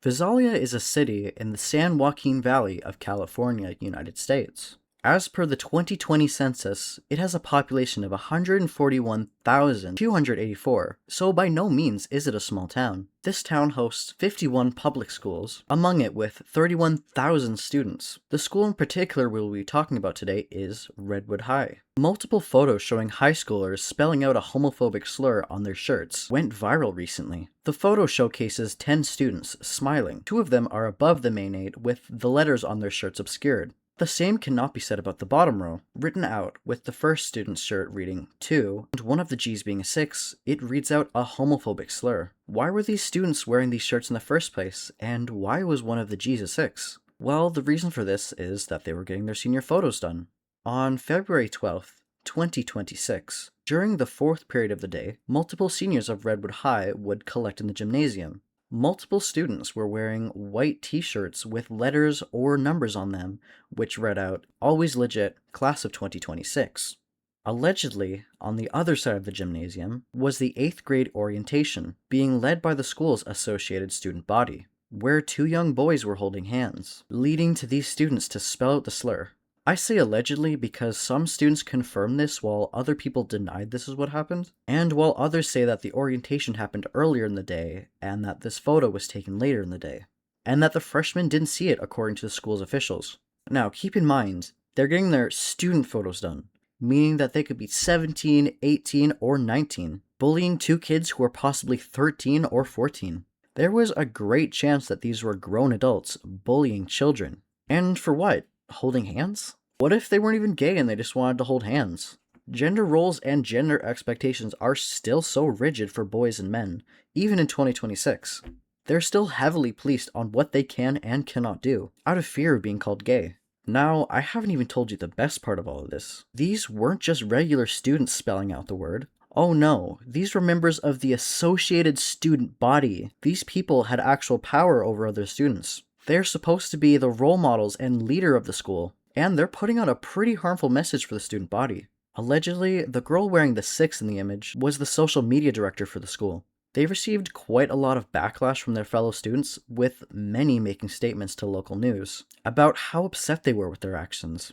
Visalia is a city in the San Joaquin Valley of California, United States. As per the 2020 census, it has a population of 141,284, so by no means is it a small town. This town hosts 51 public schools, among it with 31,000 students. The school in particular we will be talking about today is Redwood High. Multiple photos showing high schoolers spelling out a homophobic slur on their shirts went viral recently. The photo showcases 10 students smiling. 2 of them are above the main 8 with the letters on their shirts obscured. The same cannot be said about the bottom row. Written out, with the first student's shirt reading 2, and one of the G's being a 6, it reads out a homophobic slur. Why were these students wearing these shirts in the first place, and why was one of the G's a 6? Well, the reason for this is that they were getting their senior photos done. On February 12th, 2026, during the 4th period of the day, multiple seniors of Redwood High would collect in the gymnasium. Multiple students were wearing white t-shirts with letters or numbers on them, which read out, "Always Legit, Class of 2026. Allegedly, on the other side of the gymnasium, was the 8th grade orientation, being led by the school's associated student body, where 2 young boys were holding hands, leading to these students to spell out the slur. I say allegedly because some students confirmed this while other people denied this is what happened, and while others say that the orientation happened earlier in the day and that this photo was taken later in the day, and that the freshmen didn't see it according to the school's officials. Now, keep in mind, they're getting their student photos done, meaning that they could be 17, 18, or 19, bullying 2 kids who are possibly 13 or 14. There was a great chance that these were grown adults bullying children. And for what? Holding hands? What if they weren't even gay and they just wanted to hold hands? Gender roles and gender expectations are still so rigid for boys and men, even in 2026. They're still heavily policed on what they can and cannot do, out of fear of being called gay. Now, I haven't even told you the best part of all of this. These weren't just regular students spelling out the word. Oh no, these were members of the associated student body. These people had actual power over other students. They're supposed to be the role models and leader of the school, and they're putting out a pretty harmful message for the student body. Allegedly, the girl wearing the 6 in the image was the social media director for the school. They received quite a lot of backlash from their fellow students, with many making statements to local news about how upset they were with their actions.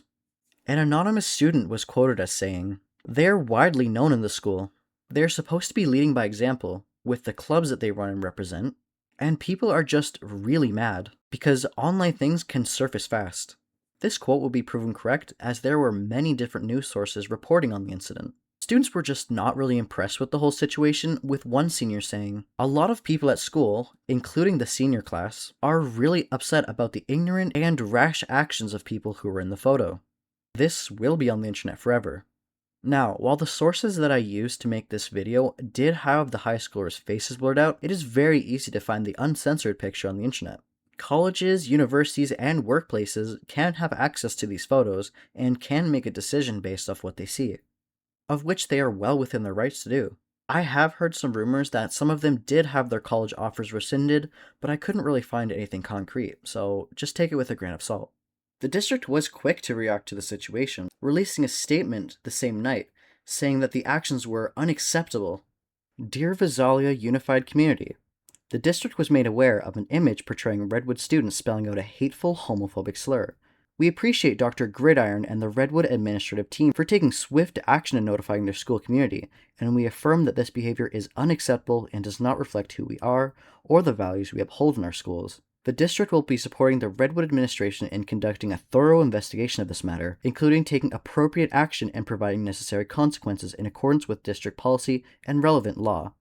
An anonymous student was quoted as saying, "They're widely known in the school. They're supposed to be leading by example with the clubs that they run and represent, and people are just really mad because online things can surface fast." This quote will be proven correct as there were many different news sources reporting on the incident. Students were just not really impressed with the whole situation, with one senior saying, "A lot of people at school, including the senior class, are really upset about the ignorant and rash actions of people who were in the photo." This will be on the internet forever. Now, while the sources that I used to make this video did have the high schoolers' faces blurred out, it is very easy to find the uncensored picture on the internet. Colleges, universities, and workplaces can have access to these photos and can make a decision based off what they see, of which they are well within their rights to do. I have heard some rumors that some of them did have their college offers rescinded, but I couldn't really find anything concrete, so just take it with a grain of salt. The district was quick to react to the situation, releasing a statement the same night, saying that the actions were unacceptable. Dear Visalia Unified Community, the district was made aware of an image portraying Redwood students spelling out a hateful homophobic slur. We appreciate Dr. Gridiron and the Redwood administrative team for taking swift action and notifying their school community, and we affirm that this behavior is unacceptable and does not reflect who we are or the values we uphold in our schools. The district will be supporting the Redwood administration in conducting a thorough investigation of this matter, including taking appropriate action and providing necessary consequences in accordance with district policy and relevant law.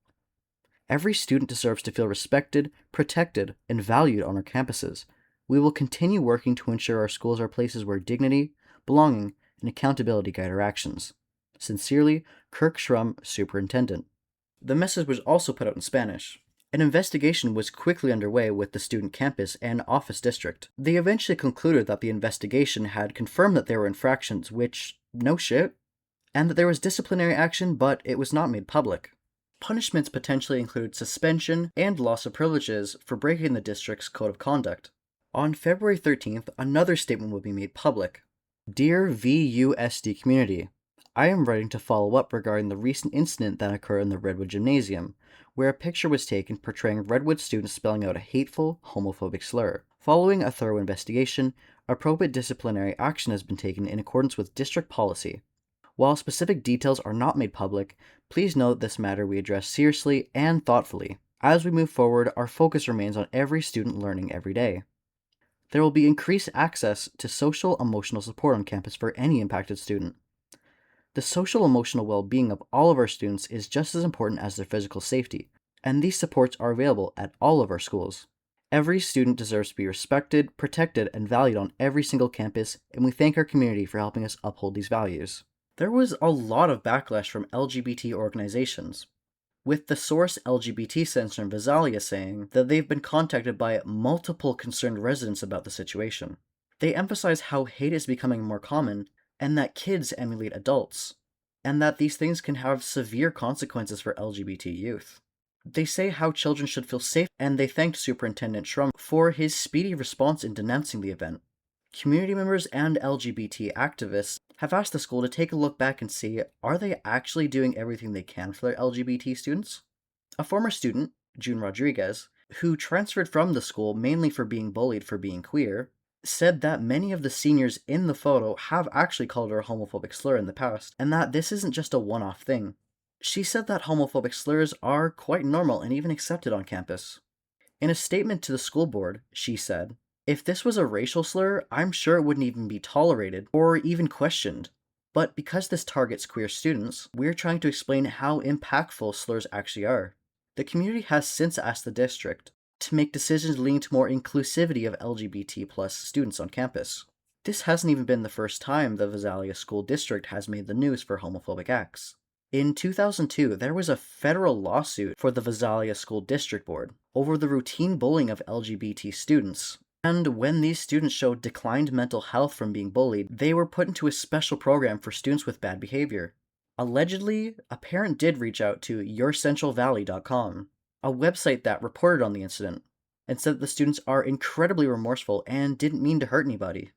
Every student deserves to feel respected, protected, and valued on our campuses. We will continue working to ensure our schools are places where dignity, belonging, and accountability guide our actions. Sincerely, Kirk Schrum, Superintendent. The message was also put out in Spanish. An investigation was quickly underway with the student campus and office district. They eventually concluded that the investigation had confirmed that there were infractions, which, no shit, and that there was disciplinary action, but it was not made public. Punishments potentially include suspension and loss of privileges for breaking the district's code of conduct. On February 13th, another statement will be made public. Dear VUSD community, I am writing to follow up regarding the recent incident that occurred in the Redwood Gymnasium, where a picture was taken portraying Redwood students spelling out a hateful, homophobic slur. Following a thorough investigation, appropriate disciplinary action has been taken in accordance with district policy. While specific details are not made public, please note this matter we address seriously and thoughtfully. As we move forward, our focus remains on every student learning every day. There will be increased access to social emotional support on campus for any impacted student. The social emotional well-being of all of our students is just as important as their physical safety, and these supports are available at all of our schools. Every student deserves to be respected, protected, and valued on every single campus, and we thank our community for helping us uphold these values. There was a lot of backlash from LGBT organizations, with the Source LGBT Center in Visalia saying that they've been contacted by multiple concerned residents about the situation. They emphasize how hate is becoming more common and that kids emulate adults, and that these things can have severe consequences for LGBT youth. They say how children should feel safe, and they thanked Superintendent Shrum for his speedy response in denouncing the event. Community members and LGBT activists have asked the school to take a look back and see, are they actually doing everything they can for their LGBT students? A former student, June Rodriguez, who transferred from the school mainly for being bullied for being queer, said that many of the seniors in the photo have actually called her a homophobic slur in the past, and that this isn't just a one-off thing. She said that homophobic slurs are quite normal and even accepted on campus. In a statement to the school board, she said, "If this was a racial slur, I'm sure it wouldn't even be tolerated or even questioned. But because this targets queer students, we're trying to explain how impactful slurs actually are." The community has since asked the district to make decisions leading to more inclusivity of LGBT plus students on campus. This hasn't even been the first time the Visalia School District has made the news for homophobic acts. In 2002, there was a federal lawsuit for the Visalia School District Board over the routine bullying of LGBT students. And when these students showed declined mental health from being bullied, they were put into a special program for students with bad behavior. Allegedly, a parent did reach out to yourcentralvalley.com, a website that reported on the incident, and said that the students are incredibly remorseful and didn't mean to hurt anybody,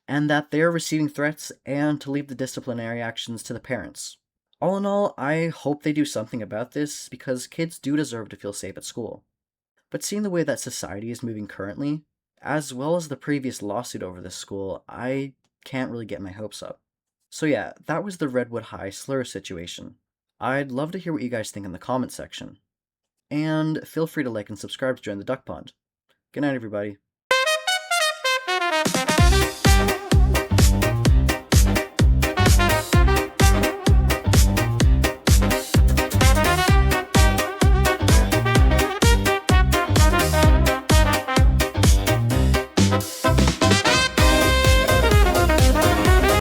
and that they are receiving threats and to leave the disciplinary actions to the parents. All in all, I hope they do something about this because kids do deserve to feel safe at school. But seeing the way that society is moving currently, as well as the previous lawsuit over this school, I can't really get my hopes up. So yeah, that was the Redwood High slur situation. I'd love to hear what you guys think in the comment section. And feel free to like and subscribe to join the Duck Pond. Good night, everybody.